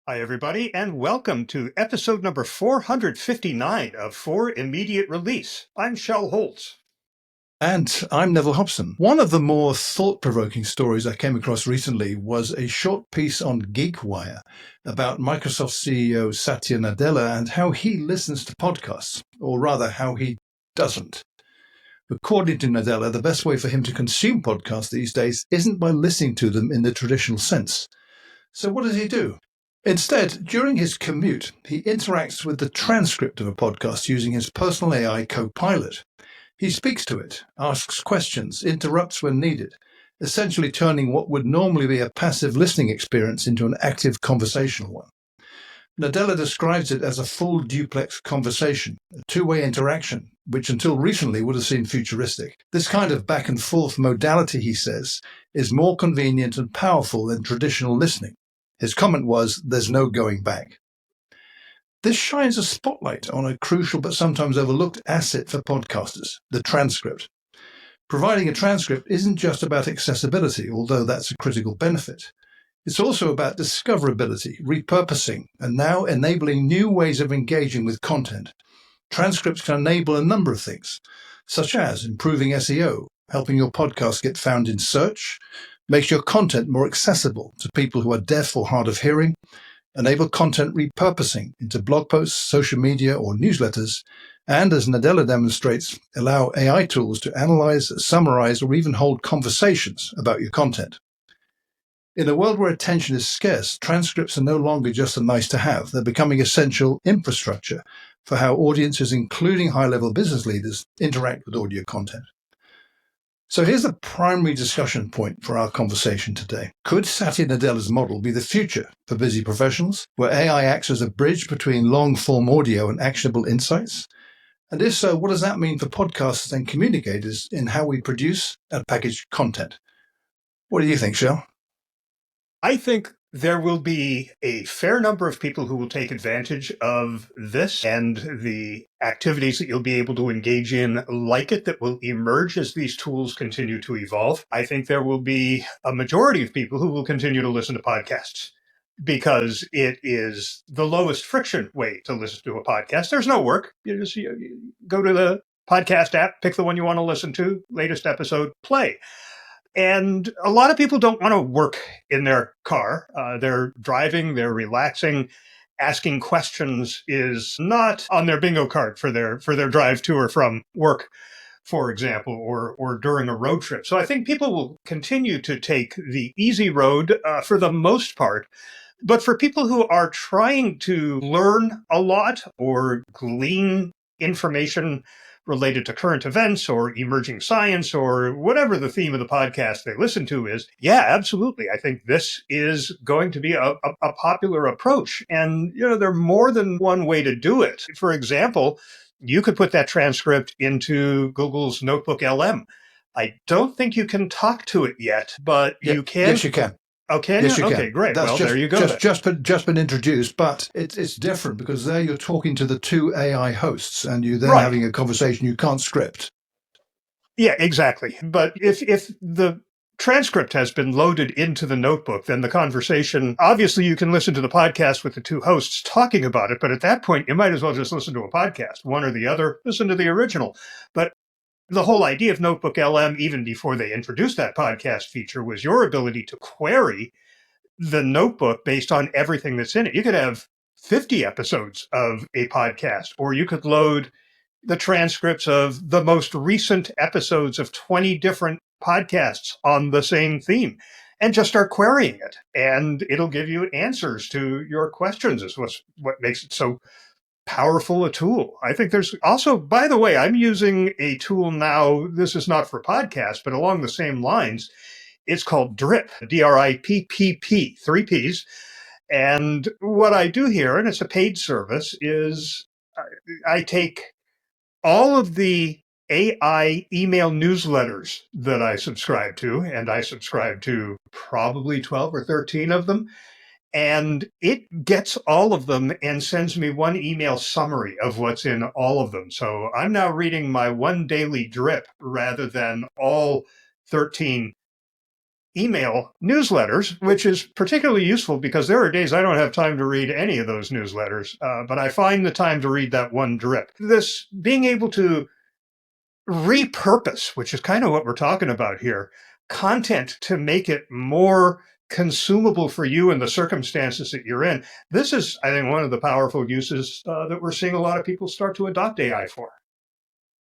Hi, everybody, and welcome to episode number 459 of For Immediate Release. I'm Shel Holtz. And I'm Neville Hobson. One of the more thought-provoking stories I came across recently was a short piece on GeekWire about Microsoft CEO Satya Nadella and how he listens to podcasts, or rather how he doesn't. According to Nadella, the best way for him to consume podcasts these days isn't by listening to them in the traditional sense. So what does he do? Instead, during his commute, he interacts with the transcript of a podcast using his personal AI co-pilot. He speaks to it, asks questions, interrupts when needed, essentially turning what would normally be a passive listening experience into an active conversational one. Nadella describes it as a full duplex conversation, a two-way interaction, which until recently would have seemed futuristic. This kind of back-and-forth modality, he says, is more convenient and powerful than traditional listening. His comment was, "There's no going back." This shines a spotlight on a crucial but sometimes overlooked asset for podcasters, the transcript. Providing a transcript isn't just about accessibility, although that's a critical benefit. It's also about discoverability, repurposing, and now enabling new ways of engaging with content. Transcripts can enable a number of things, such as improving SEO, helping your podcast get found in search, makes your content more accessible to people who are deaf or hard of hearing, enable content repurposing into blog posts, social media, or newsletters, and, as Nadella demonstrates, allow AI tools to analyze, summarize, or even hold conversations about your content. In a world where attention is scarce, transcripts are no longer just a nice to have. They're becoming essential infrastructure for how audiences, including high-level business leaders, interact with audio content. So here's the primary discussion point for our conversation today. Could Satya Nadella's model be the future for busy professionals, where AI acts as a bridge between long-form audio and actionable insights? And if so, what does that mean for podcasters and communicators in how we produce and package content? What do you think, Shel? I think there will be a fair number of people who will take advantage of this and the activities that you'll be able to engage in like it that will emerge as these tools continue to evolve. I think there will be a majority of people who will continue to listen to podcasts because it is the lowest friction way to listen to a podcast. There's no work. You go to the podcast app, pick the one you want to listen to, latest episode, play. And a lot of people don't want to work in their car. They're driving, they're relaxing. Asking questions is not on their bingo card for their drive to or from work, for example, or during a road trip. So I think people will continue to take the easy road for the most part. But for people who are trying to learn a lot or glean information related to current events or emerging science or whatever the theme of the podcast they listen to is, yeah, absolutely. I think this is going to be a popular approach. And, there are more than one way to do it. For example, you could put that transcript into Google's Notebook LM. I don't think you can talk to it yet, but you can. Yes, you can. Oh, can yes, you? you Okay, can. Great. That's there you go. Just been introduced, but it's different because there you're talking to the two AI hosts and you're then Right. having a conversation you can't script. Yeah, exactly. But if the transcript has been loaded into the notebook, then the conversation, obviously you can listen to the podcast with the two hosts talking about it, but at that point you might as well just listen to a podcast, one or the other, listen to the original. But the whole idea of Notebook LM, even before they introduced that podcast feature, was your ability to query the notebook based on everything that's in it. You could have 50 episodes of a podcast, or you could load the transcripts of the most recent episodes of 20 different podcasts on the same theme and just start querying it. And it'll give you answers to your questions is what makes it so powerful a tool. I think there's also, by the way, I'm using a tool now. This is not for podcasts, but along the same lines. It's called Drip, DRIPPP, 3 Ps. And what I do here, and it's a paid service, is I take all of the AI email newsletters that I subscribe to, and I subscribe to probably 12 or 13 of them, and it gets all of them and sends me one email summary of what's in all of them. So I'm now reading my one daily drip rather than all 13 email newsletters, which is particularly useful because there are days I don't have time to read any of those newsletters, but I find the time to read that one drip. This being able to repurpose, which is kind of what we're talking about here, content to make it more consumable for you in the circumstances that you're in. This is, I think, one of the powerful uses that we're seeing a lot of people start to adopt AI for.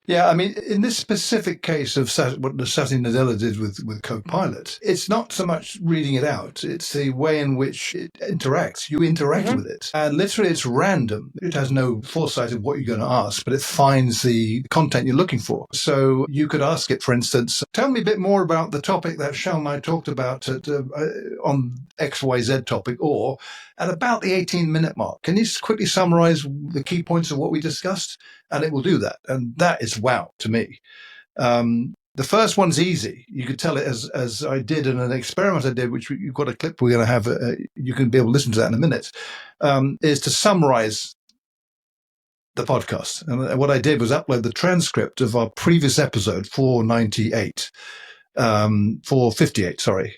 Yeah, I mean, in this specific case of what Satya Nadella did with Copilot, it's not so much reading it out, it's the way in which it interacts. You interact with it. And literally, it's random. It has no foresight of what you're going to ask, but it finds the content you're looking for. So you could ask it, for instance, tell me a bit more about the topic that Shel and I talked about on XYZ topic, or at about the 18-minute mark. Can you quickly summarize the key points of what we discussed? And it will do that. And that is wow to me. The first one's easy. You could tell it as I did in an experiment I did, which you've got a clip we're going to have. You can be able to listen to that in a minute, is to summarize the podcast. And what I did was upload the transcript of our previous episode, 458, sorry.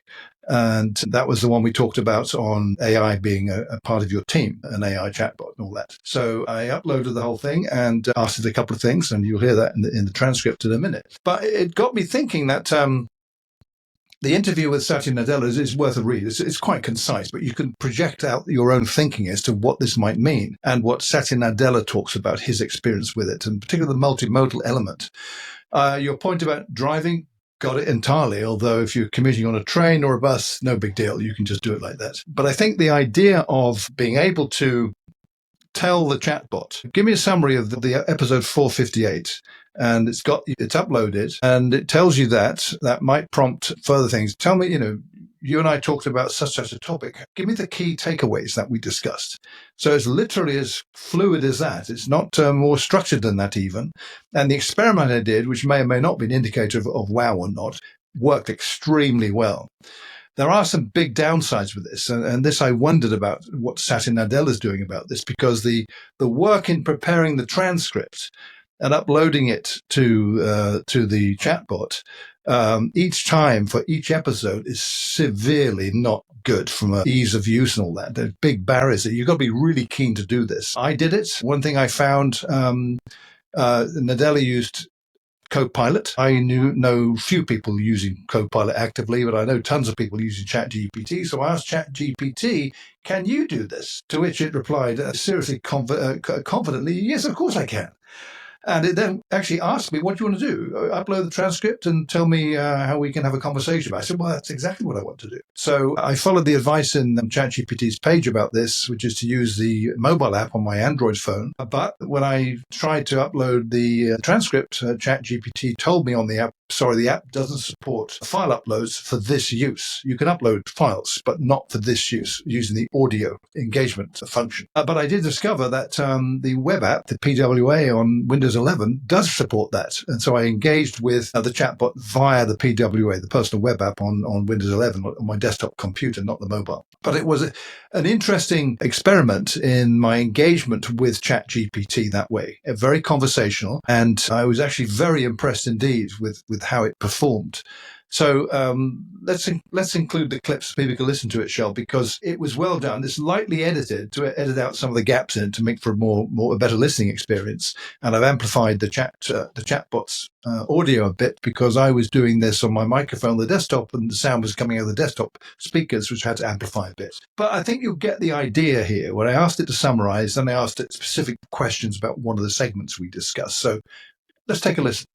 And that was the one we talked about on AI being a part of your team, an AI chatbot and all that. So I uploaded the whole thing and asked it a couple of things, and you'll hear that in the transcript in a minute. But it got me thinking that the interview with Satya Nadella is worth a read. It's quite concise, but you can project out your own thinking as to what this might mean and what Satya Nadella talks about his experience with it, and particularly the multimodal element. Your point about driving, got it entirely, although if you're commuting on a train or a bus, no big deal. You can just do it like that. But I think the idea of being able to tell the chatbot, give me a summary of the episode 458, and it's uploaded, and it tells you that might prompt further things. Tell me, you and I talked about such a topic. Give me the key takeaways that we discussed. So it's literally as fluid as that. It's not more structured than that even. And the experiment I did, which may or may not be an indicator of wow or not, worked extremely well. There are some big downsides with this, and this I wondered about what Satya Nadella is doing about this, because the work in preparing the transcript and uploading it to the chatbot each time for each episode is severely not good from an ease of use and all that. There's big barriers that you've got to be really keen to do this. I did it. One thing I found, Nadella used Copilot. I know few people using Copilot actively, but I know tons of people using ChatGPT. So I asked ChatGPT, can you do this? To which it replied seriously, confidently, yes, of course I can. And it then actually asked me, what do you want to do? Upload the transcript and tell me how we can have a conversation about it. I said, well, that's exactly what I want to do. So I followed the advice in ChatGPT's page about this, which is to use the mobile app on my Android phone. But when I tried to upload the transcript, ChatGPT told me on the app, sorry, the app doesn't support file uploads for this use. You can upload files, but not for this use, using the audio engagement function. But I did discover that the web app, the PWA on Windows 11, does support that. And so I engaged with the chatbot via the PWA, the personal web app on Windows 11 on my desktop computer, not the mobile. But it was an interesting experiment in my engagement with ChatGPT that way, very conversational. And I was actually very impressed indeed with how it performed. So let's include the clips so people can listen to it, Shel, because it was well done. It's lightly edited to edit out some of the gaps in it to make for a better listening experience. And I've amplified the chatbot's audio a bit because I was doing this on my microphone on the desktop, and the sound was coming out of the desktop speakers, which I had to amplify a bit. But I think you'll get the idea here. When I asked it to summarize, then I asked it specific questions about one of the segments we discussed. So let's take a listen.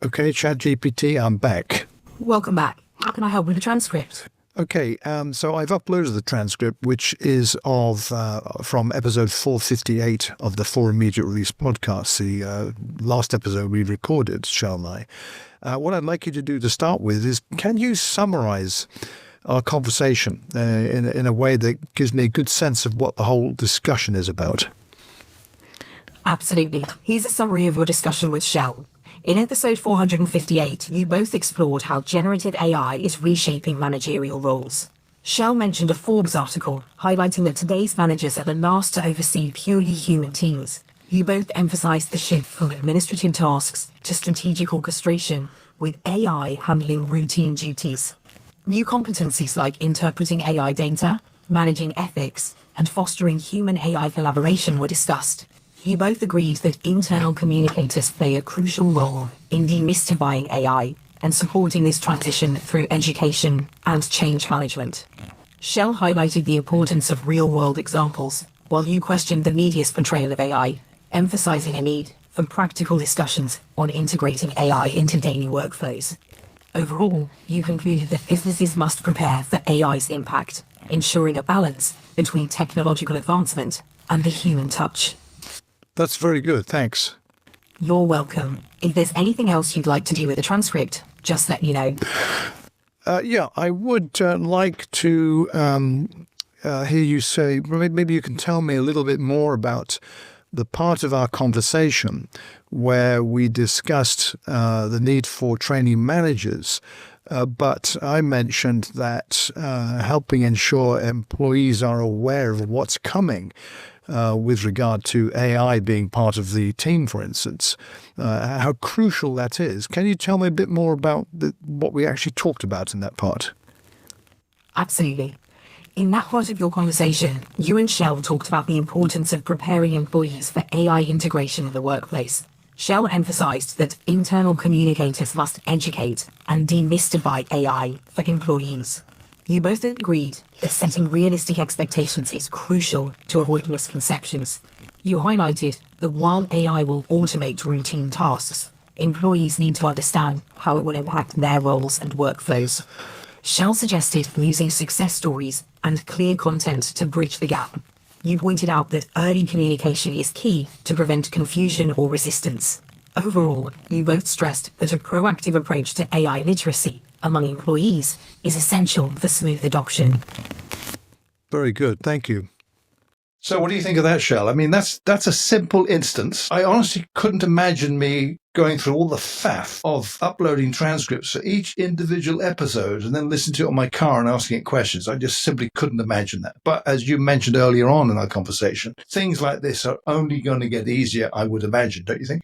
Okay, ChatGPT, I'm back. Welcome back. How can I help with the transcript? Okay, so I've uploaded the transcript, which is from episode 458 of the 4 Immediate Release podcast, the last episode we recorded, Shel and I. What I'd like you to do to start with is, can you summarize our conversation in a way that gives me a good sense of what the whole discussion is about? Absolutely. Here's a summary of your discussion with Shel. In episode 458, you both explored how generative AI is reshaping managerial roles. Shel mentioned a Forbes article highlighting that today's managers are the last to oversee purely human teams. You both emphasized the shift from administrative tasks to strategic orchestration, with AI handling routine duties. New competencies like interpreting AI data, managing ethics, and fostering human-AI collaboration were discussed. You both agreed that internal communicators play a crucial role in demystifying AI and supporting this transition through education and change management. Shel highlighted the importance of real-world examples, while you questioned the media's portrayal of AI, emphasizing a need for practical discussions on integrating AI into daily workflows. Overall, you concluded that businesses must prepare for AI's impact, ensuring a balance between technological advancement and the human touch. That's very good. Thanks. You're welcome. If there's anything else you'd like to do with the transcript, just let me know. Yeah, I would like to hear you say, maybe you can tell me a little bit more about the part of our conversation where we discussed the need for training managers, but I mentioned that helping ensure employees are aware of what's coming with regard to AI being part of the team, for instance, how crucial that is. Can you tell me a bit more about what we actually talked about in that part? Absolutely. In that part of your conversation, you and Shel talked about the importance of preparing employees for AI integration in the workplace. Shel emphasized that internal communicators must educate and demystify AI for employees. You both agreed that setting realistic expectations is crucial to avoid misconceptions. You highlighted that while AI will automate routine tasks, employees need to understand how it will impact their roles and workflows. Shel suggested using success stories and clear content to bridge the gap. You pointed out that early communication is key to prevent confusion or resistance. Overall, you both stressed that a proactive approach to AI literacy among employees is essential for smooth adoption. Very good. Thank you. So what do you think of that, Shel? I mean, that's a simple instance. I honestly couldn't imagine me going through all the faff of uploading transcripts for each individual episode and then listening to it on my car and asking it questions. I just simply couldn't imagine that. But as you mentioned earlier on in our conversation, things like this are only going to get easier, I would imagine, don't you think?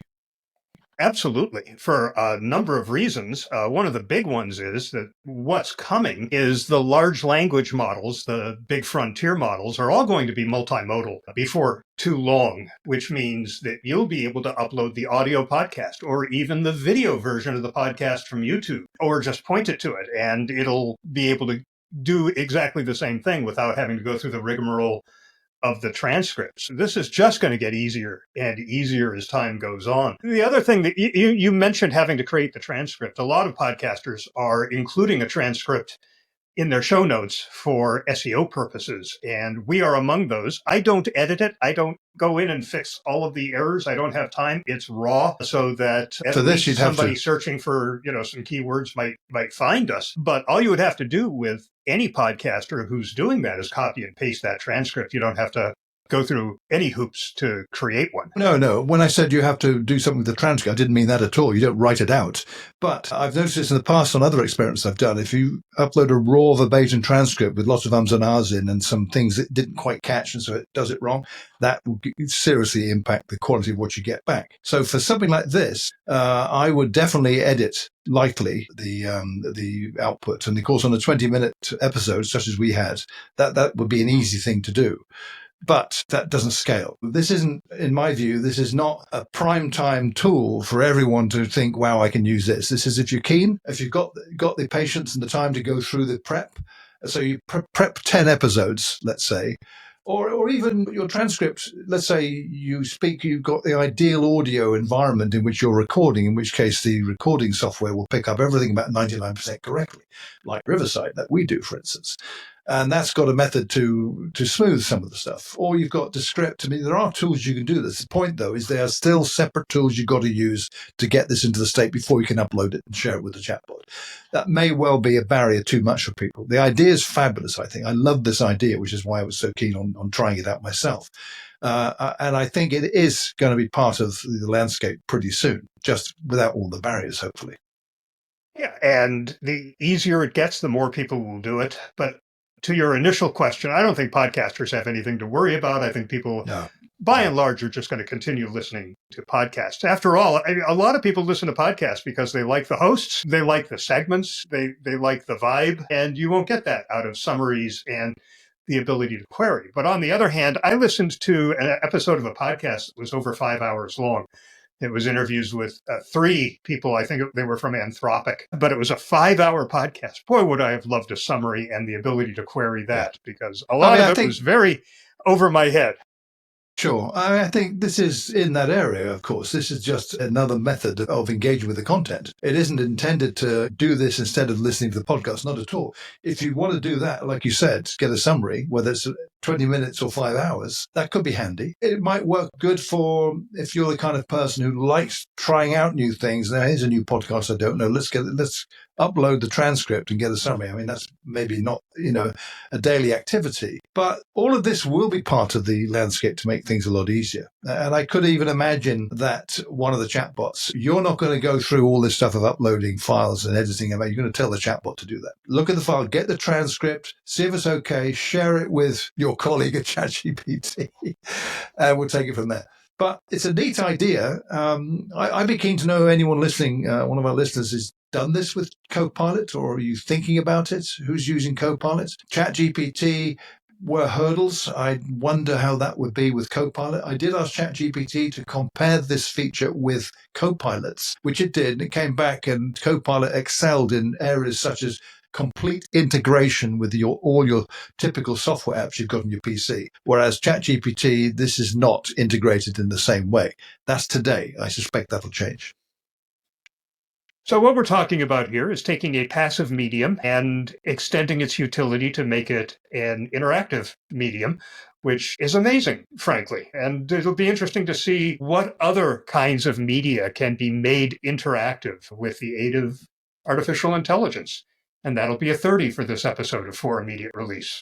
Absolutely. For a number of reasons. One of the big ones is that what's coming is the large language models, the big frontier models, are all going to be multimodal before too long, which means that you'll be able to upload the audio podcast or even the video version of the podcast from YouTube, or just point it to it and it'll be able to do exactly the same thing without having to go through the rigmarole of the transcripts. This is just going to get easier and easier as time goes on. The other thing that you mentioned having to create the transcript. A lot of podcasters are including a transcript in their show notes for SEO purposes, and we are among those. I don't edit it. I don't go in and fix all of the errors. I don't have time. It's raw, so that at least somebody searching for some keywords might find us. But all you would have to do with any podcaster who's doing that is copy and paste that transcript. You don't have to go through any hoops to create one. No. When I said you have to do something with the transcript, I didn't mean that at all. You don't write it out. But I've noticed this in the past on other experiments I've done. If you upload a raw verbatim transcript with lots of ums and ahs in and some things it didn't quite catch, and so it does it wrong, that will seriously impact the quality of what you get back. So for something like this, I would definitely edit lightly the output. And of course, on a 20-minute episode, such as we had, that would be an easy thing to do. But that doesn't scale. This isn't, in my view, this is not a prime time tool for everyone to think, wow, I can use this. This is if you're keen, if you've got the patience and the time to go through the prep. So you prep 10 episodes, let's say, or even your transcript. Let's say you've got the ideal audio environment in which you're recording, in which case the recording software will pick up everything about 99% correctly, like Riverside that we do, for instance. And that's got a method to smooth some of the stuff. Or you've got Descript. I mean, there are tools you can do this. The point, though, is there are still separate tools you've got to use to get this into the state before you can upload it and share it with the chatbot. That may well be a barrier too much for people. The idea is fabulous, I think. I love this idea, which is why I was so keen on trying it out myself. And I think it is going to be part of the landscape pretty soon, just without all the barriers, hopefully. Yeah, and the easier it gets, the more people will do it. But to your initial question, I don't think podcasters have anything to worry about. I think people by and large, are just going to continue listening to podcasts. After all, a lot of people listen to podcasts because they like the hosts, they like the segments, they like the vibe, and you won't get that out of summaries and the ability to query. But on the other hand, I listened to an episode of a podcast that was over 5 hours long. It was interviews with 3 people. I think they were from Anthropic, but it was a 5-hour podcast. Boy, would I have loved a summary and the ability to query that, because a lot of it was very over my head. Sure. I think this is in that area, of course. This is just another method of engaging with the content. It isn't intended to do this instead of listening to the podcast, not at all. If you want to do that, like you said, get a summary, whether it's 20 minutes or 5 hours, that could be handy. It might work good for if you're the kind of person who likes trying out new things. Now, here's a new podcast I don't know. Let's upload the transcript and get a summary. I mean, that's maybe not, a daily activity, but all of this will be part of the landscape to make things a lot easier. And I could even imagine that one of the chatbots, you're not going to go through all this stuff of uploading files and editing them. You're going to tell the chatbot to do that. Look at the file, get the transcript, see if it's okay, share it with your colleague at ChatGPT, and we'll take it from there. But it's a neat idea. I'd be keen to know anyone listening, one of our listeners has done this with Copilot, or are you thinking about it? Who's using Copilot? ChatGPT were hurdles. I wonder how that would be with Copilot. I did ask ChatGPT to compare this feature with Copilots, which it did. And it came back and Copilot excelled in areas such as complete integration with all your typical software apps you've got on your PC. Whereas ChatGPT, this is not integrated in the same way. That's today. I suspect that'll change. So what we're talking about here is taking a passive medium and extending its utility to make it an interactive medium, which is amazing, frankly. And it'll be interesting to see what other kinds of media can be made interactive with the aid of artificial intelligence. And that'll be a 30 for this episode of For Immediate Release.